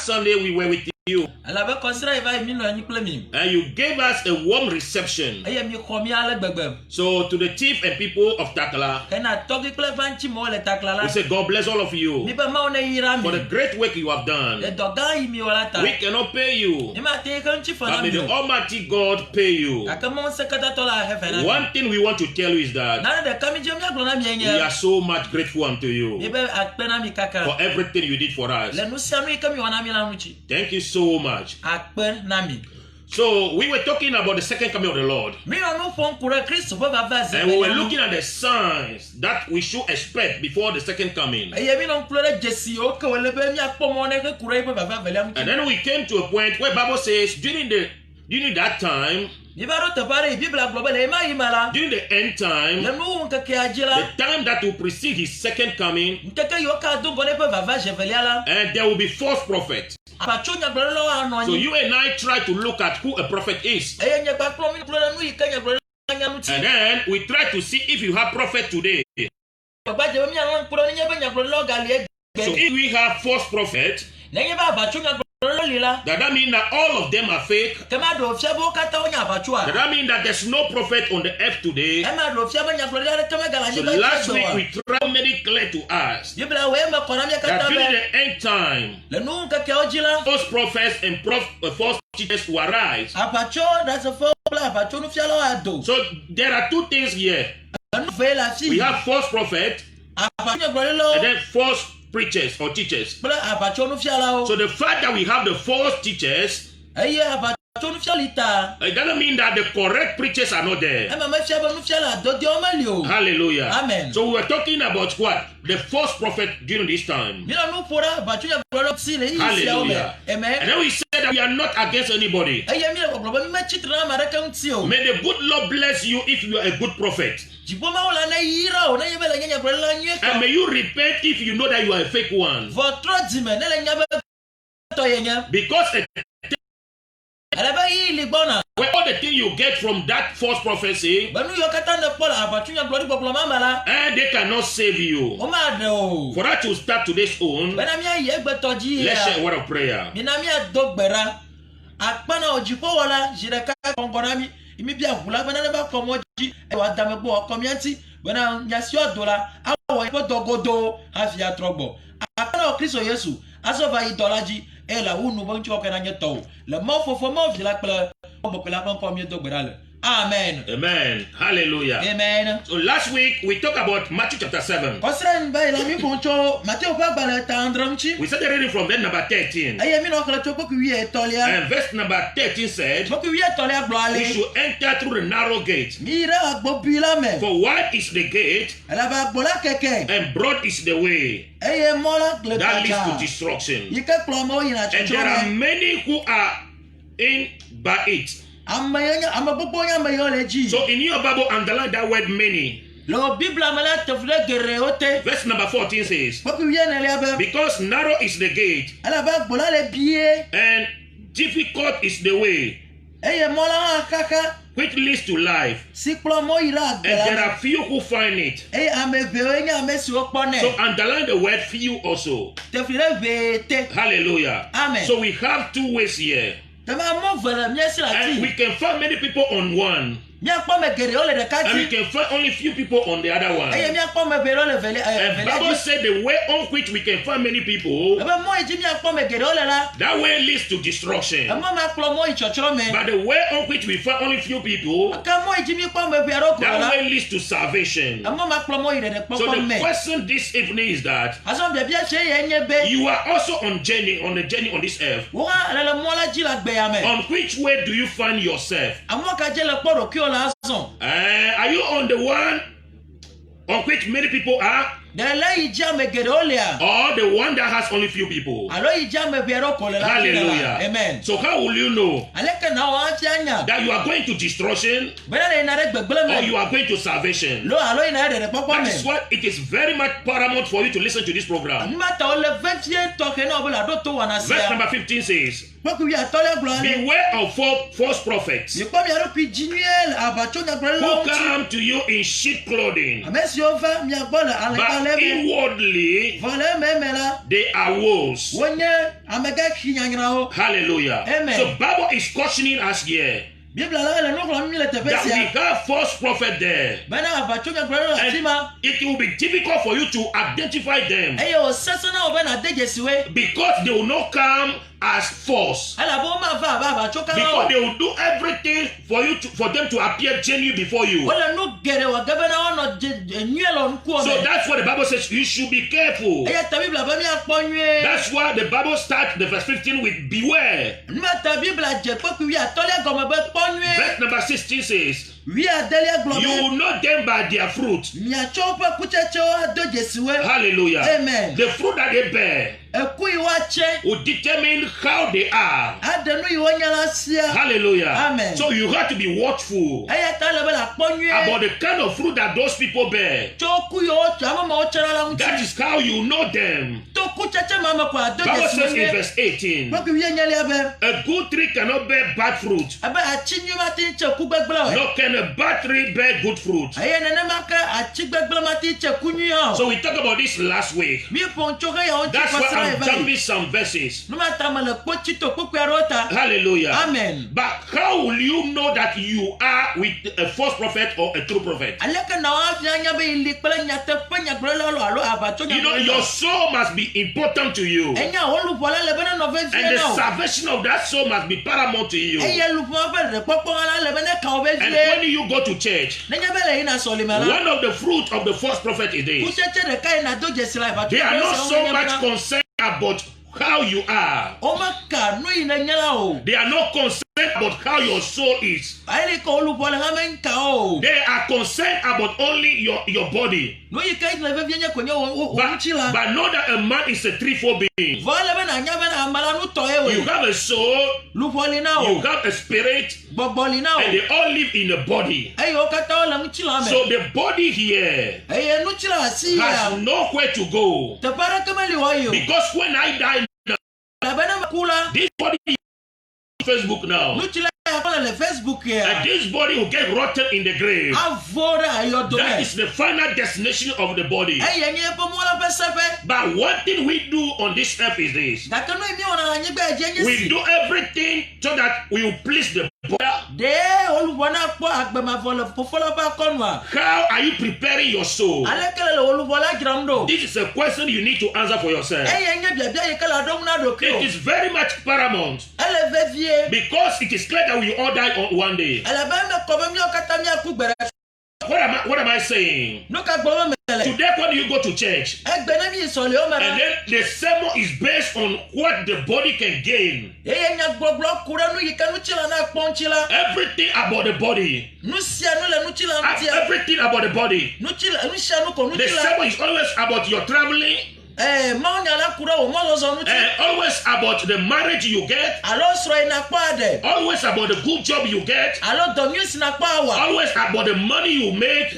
Sunday we were with you. And you gave us a warm reception. So to the chief and people of Takala, we say God bless all of you for the great work you have done. We cannot pay you, but may the Almighty God pay you. One thing we want to tell you is that we are so much grateful unto you for everything you did for us. Thank you so much. So we were talking about the second coming of the Lord, and we were looking at the signs that we should expect before the second coming. And then we came to a point where Bible says during that time, during the end time, the time that will precede his second coming, and there will be false prophets. So you and I try to look at who a prophet is, and then we try to see if you have prophet today. So if we have false prophets, that means that all of them are fake. That means that there's no prophet on the earth today. So last week we tried to make it clear to us that during the end time, false prophets and false teachers will arise. So there are two things here. We have false prophets and then false preachers or teachers. So the fact that we have the false teachers, it doesn't mean that the correct preachers are not there. Hallelujah. Amen. So we were talking about what? The false prophet during this time. Hallelujah. Amen. And then we said that we are not against anybody. May the good Lord bless you if you are a good prophet. And may you repent if you know that you are a fake one. Because all the thing you get from that false prophecy, and they cannot save you. For that to start today's own, let's share a word of prayer. Amen. Amen. Hallelujah. Amen. So last week we talked about Matthew chapter 7. We started reading from verse number 13. And verse number 13 said, we should enter through the narrow gate. For wide is the gate, and broad is the way that leads to destruction. And there are many who are in by it. So in your Bible, underline that word many. Verse number 14 says, because narrow is the gate, and difficult is the way which leads to life, and there are few who find it. So underline the word few also. Hallelujah. Amen. So we have two ways here. And we can find many people on one, and we can find only few people on the other one. And Bible said the way on which we can find many people, that way leads to destruction. But the way on which we find only few people, that way leads to salvation. So the question this evening is that you are also on the journey on this earth. On which way do you find yourself? Are you on the one on which many people are? Or the one that has only few people? Hallelujah. Amen. So how will you know that you are going to destruction or you are going to salvation? That is why it is very much paramount for you to listen to this program. Verse number 15 says, beware of false prophets who come to you in sheep clothing, but inwardly they are wolves. Hallelujah. Amen. So Bible is cautioning us here that we have false prophet there. And it will be difficult for you to identify them because they will not come as false. Because they will do everything for them to appear genuine before you. So that's what the Bible says. You should be careful. That's why the Bible starts the verse 15 with beware. Verse number 16 says, you will know them by their fruit. Hallelujah. Amen. The fruit that they bear will determine how they are. Hallelujah. Amen. So you have to be watchful about the kind of fruit that those people bear. That is how you know them. Bible says in verse 18, a good tree cannot bear bad fruit, nor can a bad tree bear good fruit. So we talked about this last week. That's why I'm jumping some verses. Hallelujah. Amen. But how will you know that you are with a false prophet or a true prophet? You know, your soul must be important to you. And the salvation of that soul must be paramount to you. And when you go to church, one of the fruit of the false prophet is this. They are not so much concerned about how you are. They are not concerned about how your soul is. They are concerned about only your body. But know that a man is a threefold being. You have a soul, you have a spirit, and they all live in a body. So the body here has nowhere to go. Because when I die, this body is on Facebook now. And this body will get rotten in the grave. That is the final destination of the body. But one thing we do on this earth is this. We do everything so that we will please the body. How are you preparing your soul? This is a question you need to answer for yourself. It is very much paramount. Because it is clear that we all die on one day. What am I saying? Today when you go to church, and then the sermon is based on what the body can gain. Everything about the body. Everything about the body. The sermon is always about your traveling. Always about the marriage you get. Always about the good job you get. Always about the money you make.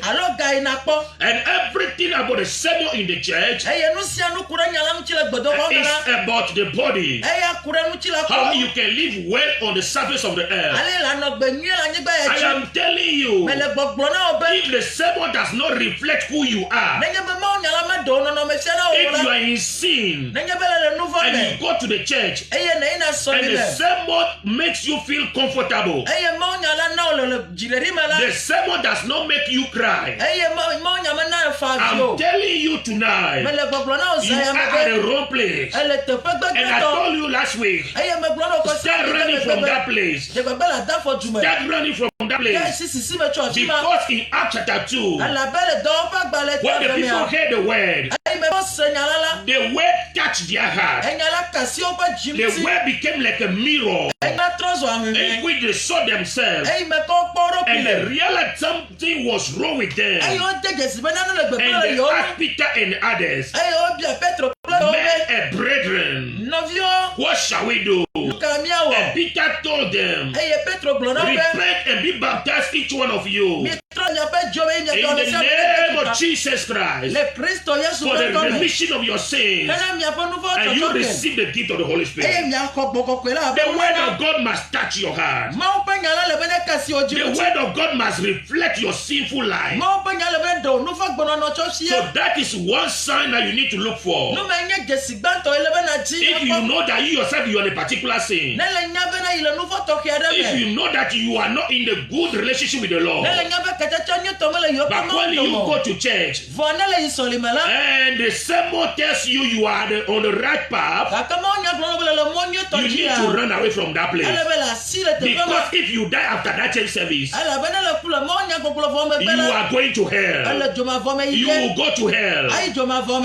And everything about the sermon in the church is about the body. How you can live well on the surface of the earth. I am telling you, if the sermon does not reflect who you are, if you are in sin and you go to the church and the sermon makes you feel comfortable, the sermon does not make you cry, I'm telling you tonight, you are at the wrong place. And I told you last week, start running from that place. Start running from that place. Because in Acts chapter 2, when the people heard the word, the word touched their heart. The word became like a mirror in which they saw themselves, and they realized something was wrong with them. And they asked Peter and others, men and brethren, what shall we do? And Peter told them, repent and be baptized, each one of you, in the name of Jesus Christ, for the remission of your sins, and you receive the gift of the Holy Spirit. The word of God must touch your heart. The word of God must reflect your sinful life. So that is one sign that you need to look for. If you know that you yourself you are in a particular sin, if you know that you are not in a good relationship with the Lord, but when you go to church and the sermon tells you you are on the right path, you need to run away from that place. Because if you die after that church service, you are going to hell. You will go to hell.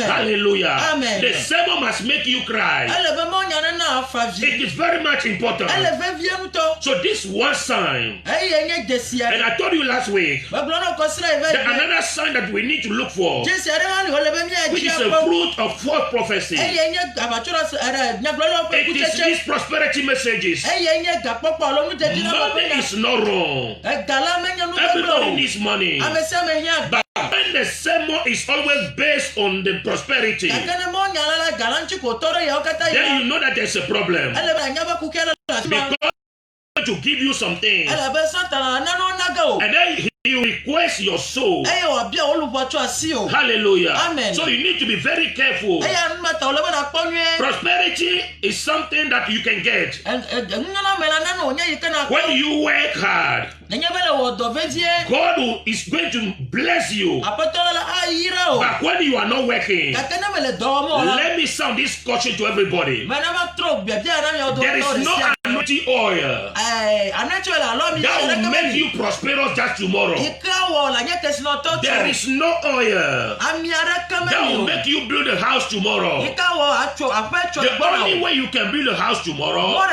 Hallelujah. Amen. The sermon must make you cry. It is very much important. So this one sign, and I told you last week that another sign that we need to look for, which is a fruit of false prophecy. It is these prosperity messages. Money is not wrong. Everybody needs money. But when the sermon is always based on the prosperity, then you know that there's a problem. Because to give you something, and then he requests your soul. Hallelujah. Amen. So you need to be very careful. Prosperity is something that you can get when you work hard. God is going to bless you. But when you are not working, let me sound this caution to everybody. There is no anointing oil that will make you prosperous just tomorrow. There is no oil that will make you build a house tomorrow. The only way you can build a house tomorrow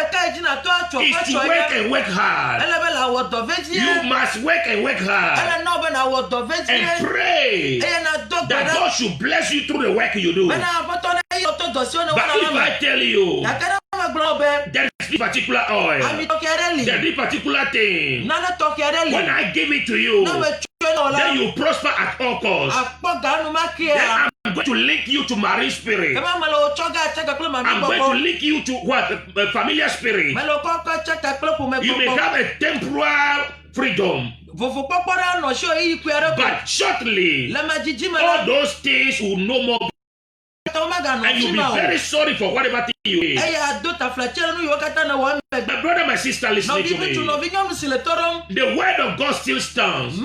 is to work and work hard. You must work and work hard and pray that God should bless you through the work you do. But if I tell you there is this particular oil, there is this particular thing, when I give it to you, then you prosper at all costs. Then I'm going to link you to marine spirit. I'm going to link you to what? A familiar spirit. You may have a temporal freedom, but shortly all those things will no more. And you'll be very sorry for whatever thing you did. My brother, my sister, listening to me. The word of God still stands.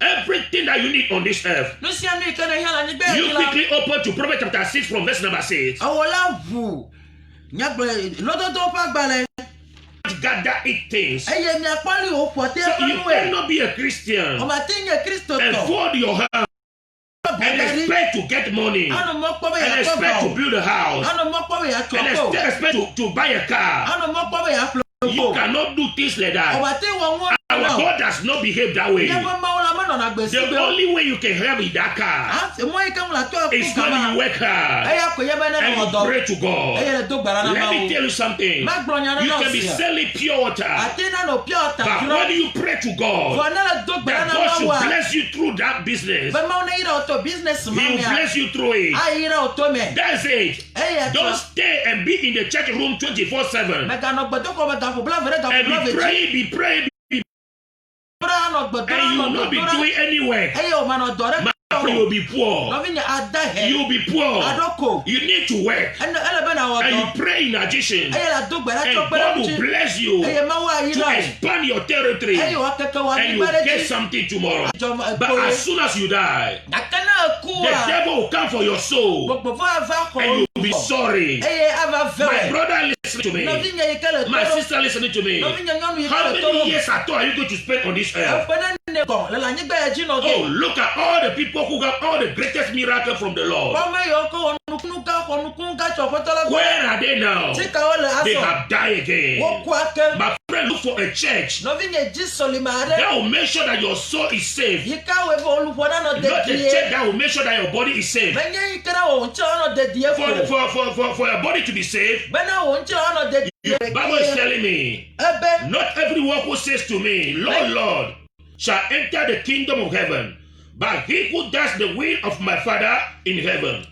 Everything that you need on this earth. You quickly open to Proverbs chapter 6 from verse number 6. Gather it things. So you cannot be a Christian and fold your hands and expect to get money, and expect to build a house, and expect to buy a car. You cannot do things like that. Our God does not behave that way. The only way you can have in that car is when you work hard and you pray to God. Let me tell you something. You can be selling pure water, but when you pray to God, that God should bless you through that business, He will bless you through it. That's it. Don't stay and be in the church room 24/7 and be praying. And you will not be doing any work. You will be poor. You will be poor. You need to work. And you pray in addition. And God will bless you to expand your territory. And you will get something tomorrow. But as soon as you die, the devil will come for your soul. And you will be sorry. My brother, listen to me. My sister, listening to me. How many years at all are you going to spend on this earth? Oh, look at all the people who got all the greatest miracle from the Lord. Where are they now? They have died again. My friend, look for a church that will make sure that your soul is safe. Not a church that will make sure that your body is safe. For your body to be safe, the Bible is telling me, not everyone who says to me, Lord, Lord, shall enter the kingdom of heaven, but he who does the will of my Father in heaven.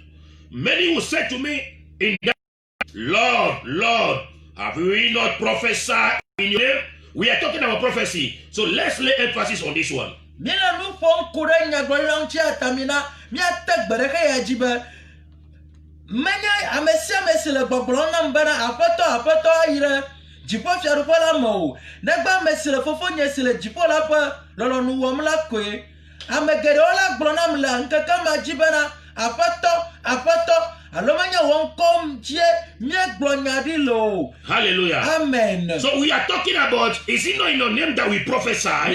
Many will say to me in that, Lord, Lord, Have we not prophesied in your name? We are talking about prophecy. So let's lay emphasis on this one. Mina nu fon kurenya gwalanchi atamina mi atek bereke yajibe menya amesia mesile gbogbona mbana apoto ire jipo fiarupola mo negba mesile fofo nyesile jipo la pa lolo nu womla kwe amegere ola gblona mla nkaka majibana apoto alomanya wonkom je mi gbonyadi lo. Hallelujah. Amen. So we are talking about, is it not in your name that we prophesy? Because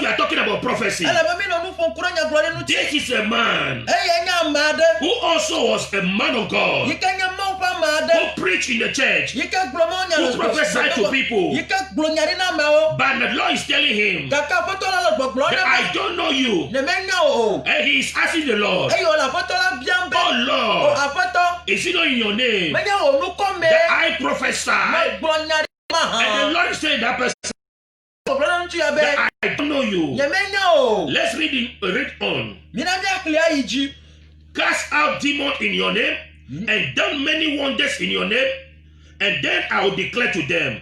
we are talking about prophecy. This is a man who also was a man of God, who preached in the church, who prophesied to people. But the Lord is telling him that I don't know you. And he is asking the Lord, oh Lord, is it not in your name that I prophesy? And the Lord is saying that person that I don't know you. Let's read on. Cast out demons in your name and done many wonders in your name, and then I will declare to them,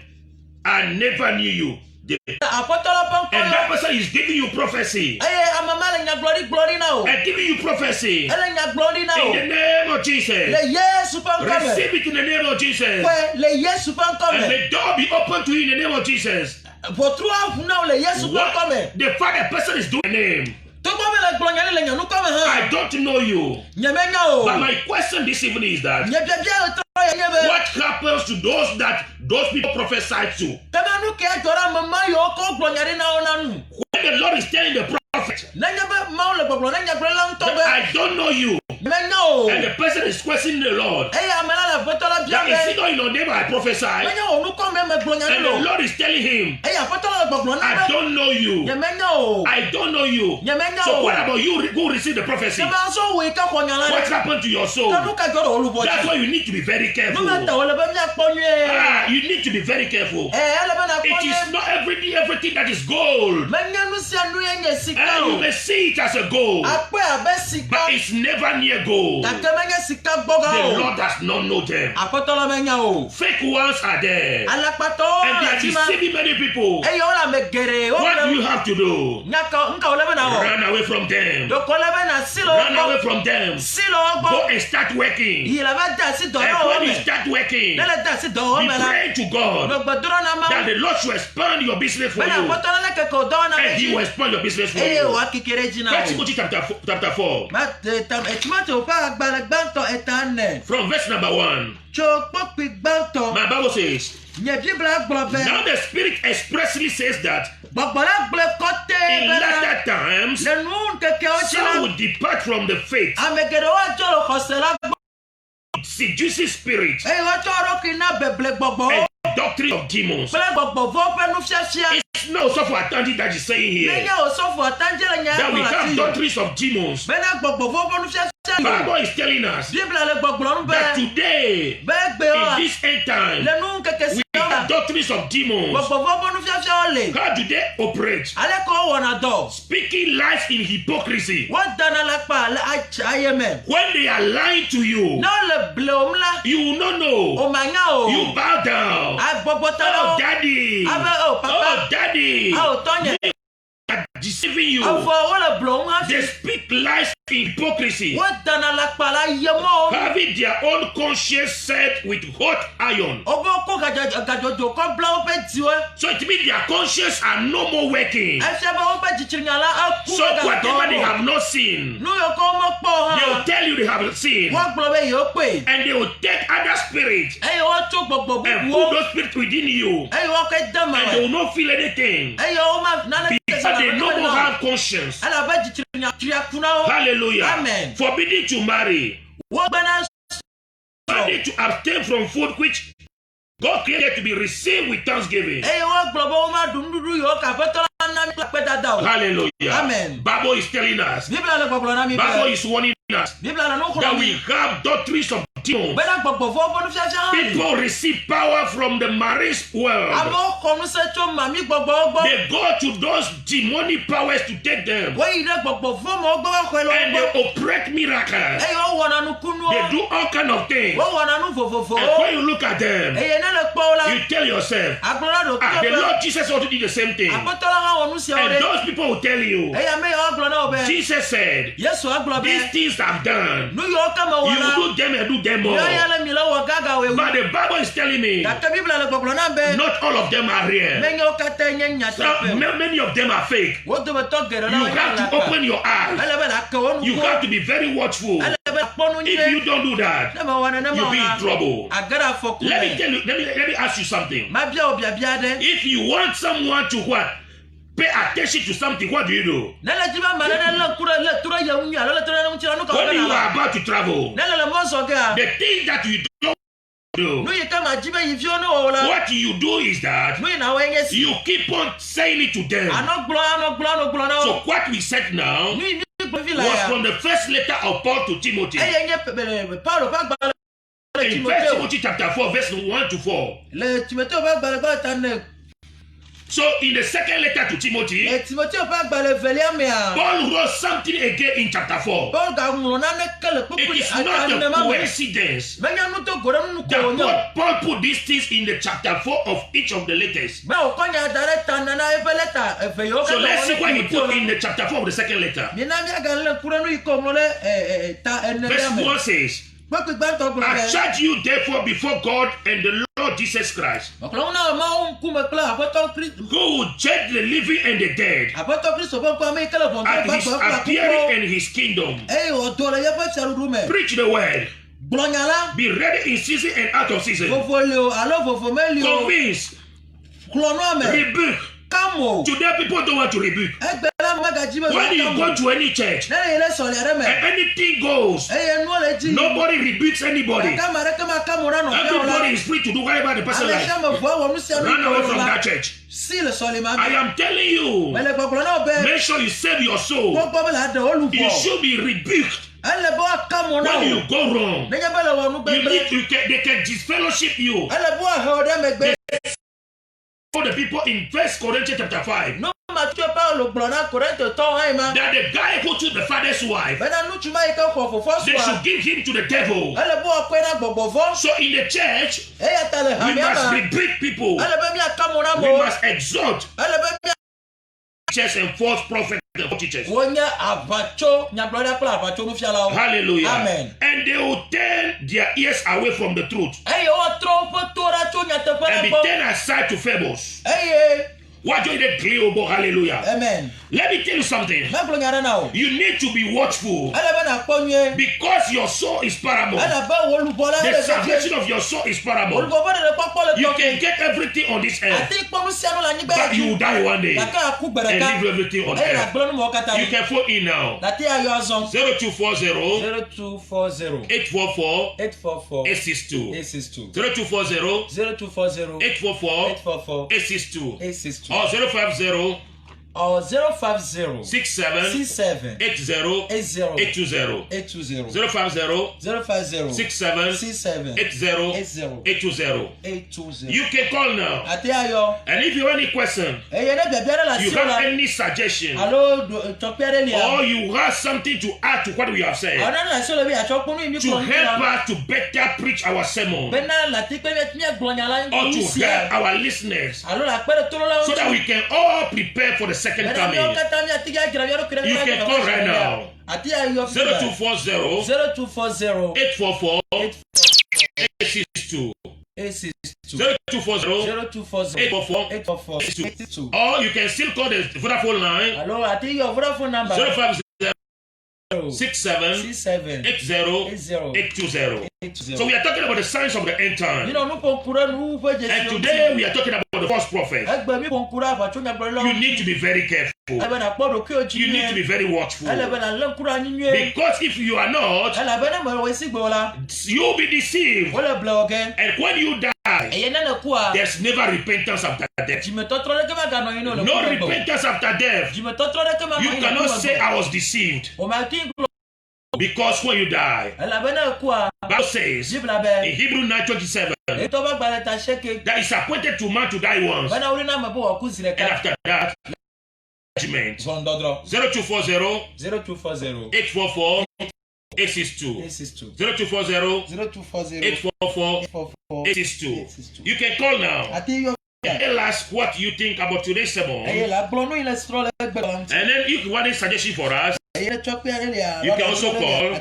I never knew you. And that person is giving you prophecy. And giving you prophecy. In the name of Jesus. Receive it in the name of Jesus. And the door be open to you in the name of Jesus. What the Father person is doing in the name. I don't know you. But my question this evening is that what happens to those people prophesied to? When the Lord is telling the prophet that I don't know you, and the person is questioning the Lord, that is it not in your name I prophesy? And the Lord is telling him, I don't know you. I don't know you. So what about you who received the prophecy? What happened to your soul? That's why you need to be very careful. You need to be very careful. It is not everything that is gold. And you may see it as a gold, but it's never near gold. The Lord does not know them. Fake ones are there, and they are deceiving many people. What do you have to do? Run away from them. Run away from them. Go and start working. And when you start working, be praying to God that the Lord should expand your business for you, and He will expand your business for you. 1 Timothy chapter 4. From verse number 1. My Bible says, now the Spirit expressly says that in latter times some will depart from the faith, seducing spirits, and doctrine of demons. It's no so for attending that is saying here that we have doctrines of demons. The Bible is telling us that today, in this end time, we have doctrines of demons. How do they operate? Speaking lies in hypocrisy. When they are lying to you, you will not know. You bow down. Oh, daddy. Oh, daddy. They are deceiving you. They speak lies in hypocrisy, having their own conscience set with hot iron. So it means their conscience are no more working. So whatever they have not seen, they will tell you they have seen, and they will take other spirits and put those spirits within you, and they will not feel anything because they no more have conscience. Hallelujah. Amen. Forbidden to marry. Forbidden to abstain from food which God created to be received with thanksgiving. Hallelujah. Amen. Bible is telling us, Bible is warning us that we have doctrines of demons. People receive power from the marine world. They go to those demonic powers to take them. And they operate miracles. They do all kind of things. And when you look at them, you tell yourself, the Lord Jesus also did the same thing. And those people will tell you, Jesus said, these things I've done, you do them and do them more. But the Bible is telling me, not all of them are real. Many of them are fake. You have to open your eyes. You have to be very watchful. If you don't do that, you'll be in trouble. Let me tell you, let me ask you something. If you want someone to what? Pay attention to something, what do you do? When you are about to travel, the thing that you don't do, what you do is that you keep on saying it to them. So what we said now was from the first letter of Paul to Timothy. In 1 Timothy chapter 4, verse 1 to 4. So in the second letter to Timothy, Paul wrote something again in chapter 4. It is not a coincidence that Paul put these things in the chapter 4 of each of the letters. So let's see what he put in the chapter 4 of the second letter. Verse 1 says, I charge you therefore before God and the Lord Jesus Christ, who will judge the living and the dead at his appearing in his kingdom. Preach the word. Be ready in season and out of season. Convince. Rebuke. Today people don't want to rebuke. When you go to any church and anything goes, nobody rebukes anybody. Everybody is free to do whatever the person likes. Run away from that church. I am telling you, make sure you save your soul. You should be rebuked. When you go wrong, they can disfellowship you. For the people in 1 Corinthians chapter 5, that the guy who took the father's wife, they should give him to the devil. So in the church, we must rebuke people. We must exhort church and false prophets and teachers. Hallelujah. Amen. And they will turn their ears away from the truth and be turned aside to fables. What do you do? Hallelujah. Amen. Let me tell you something. You need to be watchful because your soul is paramount. The salvation of your soul is paramount. You can get everything on this earth, but you will die one day and leave everything on earth. You can phone in now. 0240 844 862 0240 844 862 or 050 67 80 820 050 67 80 820. You can call now. And if you have any question, you have any suggestion, or you have something to add to what we have said, to help us to better preach our sermon, or to help our listeners, so that we can all prepare for the second coming, you can call right now. 0240 844 862 0240 844 862. Or you can still call the Vodafone line. Hello, I think your Vodafone number 050 67 80 820. So we are talking about the signs of the end time. And today we are talking about the false prophet. You need to be very careful. You need to be very watchful. Because if you are not, you'll be deceived. And when you die, there's never repentance after death. No repentance after death. You cannot say I was deceived. Because when you die, Bible says in Hebrew 9:27 that it's appointed to man to die once, and after that, judgment. 0240 844 862 0240 844 862. You can call now. Tell us what you think about today's sermon. And then if you want a suggestion for us, you can also call.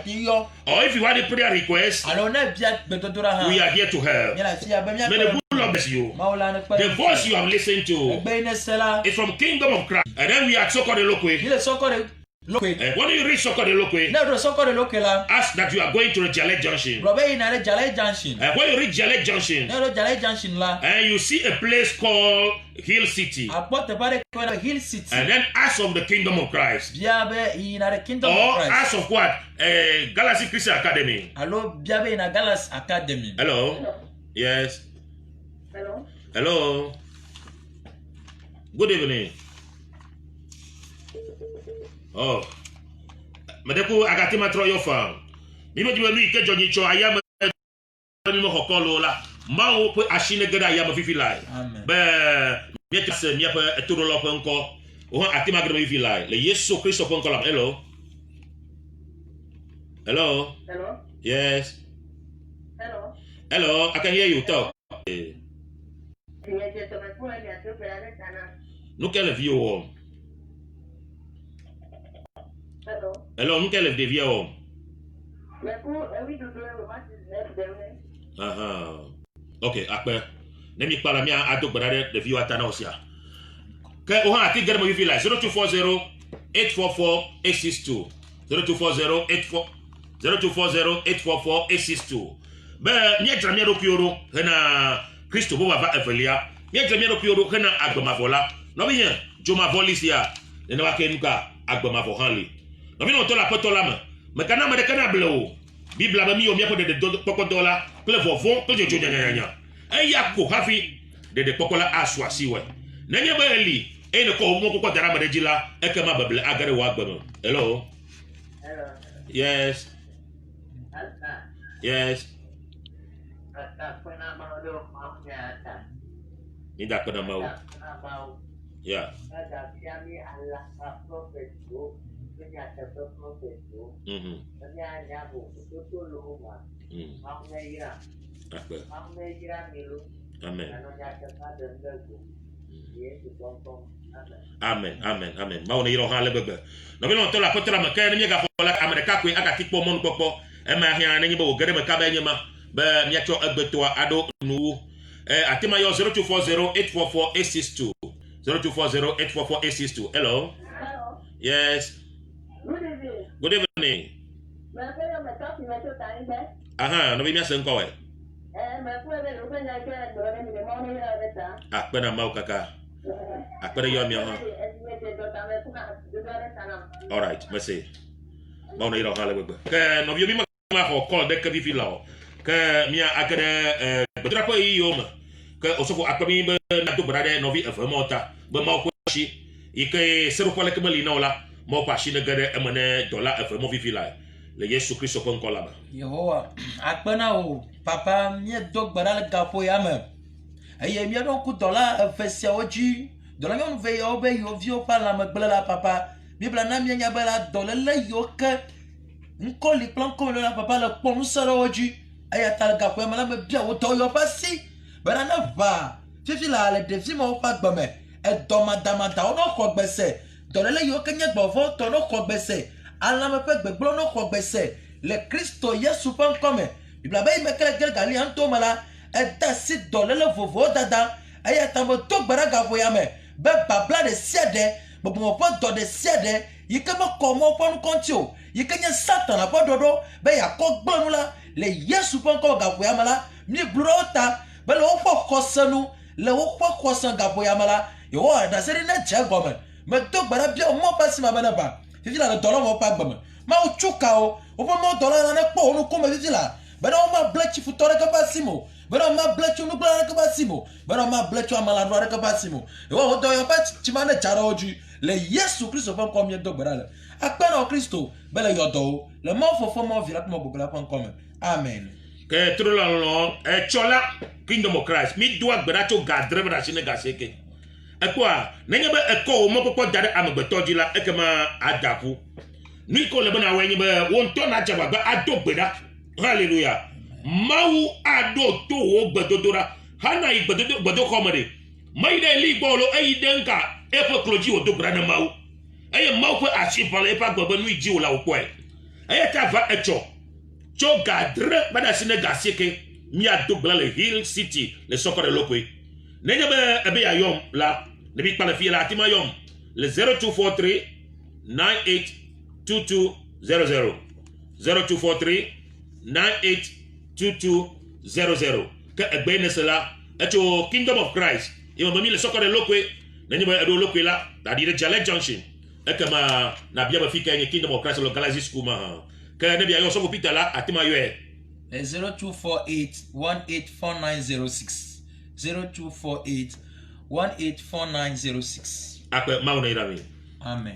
Or if you want a prayer request, we are here to help. May the good Lord bless you. The voice you have listened to is from Kingdom of Christ. And then we are Sokore Lokwe. When you reach Sokore Lokwe, ask that you are going to the Jalek Junction. When you reach Jalek Junction, and you see a place called Hill City, and then ask of the Kingdom of Christ, or ask of what? Galaxy Christian Academy. Hello? Yes. Hello? Good evening. Oh, Madeku Agatima Troyo farm. Mimo Jimmy Kejoji Cho, I am a Hokolola, Mao put Ashina Gada Yama Fifi Lai. But Metas Yapa a Turolo Ponko, or Atimagra Fifi Lai. Le Yesu Christo Poncola. Hello? Hello? Hello? Yes. Hello? Hello, I can hear you talk. Look at the view. Hello, nous quel est de vieux homme? Ok, après, ne me parle pas à deux brades de vieux atanosia. Que on a tigre mo vivila 0240 844 862 0240 844 862. Ben, ni examien au pioro, na Christo bo va evelia. Ni examien au pioro na agbama vola. No bien, jo ma volisia. Ne wa kenuka agbama vohanli. Non, mais on te la porte là, mais quand on a des canablos, Bible a mis au mieux de $2, que le vovon, que je dis, et yako, hafi, de pocola à soi, si ouais. N'est-ce pas, Eli, et le corps, mon coco de la Madjila, et que ma bable a gardé Wagman. Hello? Hello? Yes. Yes. Ni d'accord dans ma yeah. Amen. Amen. Ma on iro hale bebe. No bi no to la potra ma kan mi ga fola America ko aka tipo mon popo e ma hia na nyi bo gere ma ka ba nyima ba mi acho agbeto ado nu atima yo 0240 844 862 0240 844 862. Hello. Hello. Yes. Good evening. Aha, no bi mi asen ko we. Akpena mau kaka. Akpena yo mi aha. All right, merci. Mau na iro hale bebe. Ke no bi mi ma ho call de ke bi fila. Ke mi akere betra ko yi yo ma. Ke osofo akpemi be na do brade no bi efemota. Be mau ko shi. Ike seru kwale ke mali na ola. Mo pa shi ne gade emene dollar efemo vi fila. Le Yesu Christo kon kola ba. Yehowa, akpena o papa mi do gbara le gapo ya me. Eye mi don ku dollar efesia oji. Dollar yon ve yo be yo vi o pa la me gbela la papa. Bibla na mi nya bela dollar le yo ke nkoli plan ko le la papa le pon sero oji. Aya tal gapo ya me la me bia o to yo pa si. Bera na va. Fifi la le defi mo pa gba me. E do madama da o no ko gbese. Dollar le yo ke nya gbo fo to no ko gbese. Allah me fait gbegblɔ no xɔ gbese le Kristo Yesu ƒe ŋkɔ me. Bibla be me kele gel gali anto mala eda si dɔléle vovowo dada eya ta me to gbe ɖe gavoya me be babla de sia de bɔbɔmɔ ƒe dɔ de sia de yi ke me kɔ mɔ ƒe nukɔnti o yi ke nye Satana ƒe ɖoɖo be yakɔ gblẽ nu la le Yesu ƒe ŋkɔ gavoya me la mi gblɔ ɖe wo ta be le woƒe xɔsenu le woƒe xɔse gavoya me la yewoa ɖase ɖi ne dze gɔme me do gbe ɖe bia mɔ ƒe si me be ne ba. Fifi la le dɔlɔ mo pa gbeme. Ma o tsuka o. O pe mo dɔlɔ na ne kpɔ o nu ko me fifi la. bena o ma blechi futore ka basimo bena o ma blechi nubla ka basimo bena o ma blechi amalandwa ka basimo e wo do yo pa chimane chara oju le Yesu Kristo pa kom ye dogbara le akpana Kristo bele yodo le mo fofo mo vira ko mo bogla pa kom amen ke trola lo e chola kingdom of Christ mi do agbara to gadre bra sine gaseke e kwa nenye be e ko mo popo dare amagbeto jila e kema adapu ni ko le bana wenye be won to na jaba ba adogbeda hallelujah mawu ado to wo gbedodora hana igbedo komade mai de li bolo e denka e po kloji o dogbra na mawu e mawu ko asipale e pa gbogbo nu iji ola opo e ta va echo cho gadre bana sine gaseke mi adogbla le Hill City le sokore lokwe nenye be ebe ya yom la ne bi pale fi la tima yom le 0243 982200 0243 982200 ke egbe ne sela eto Kingdom of Christ ima mami le sokore lokwe nenye be edo lokwe la da dire Jale Junction ekema na bia ba fika yenye Kingdom of Christ lo Galaxy School ma ke ne bia yo so Peter la atima yo 0248184906 0248184906 akwe mauna irami amen.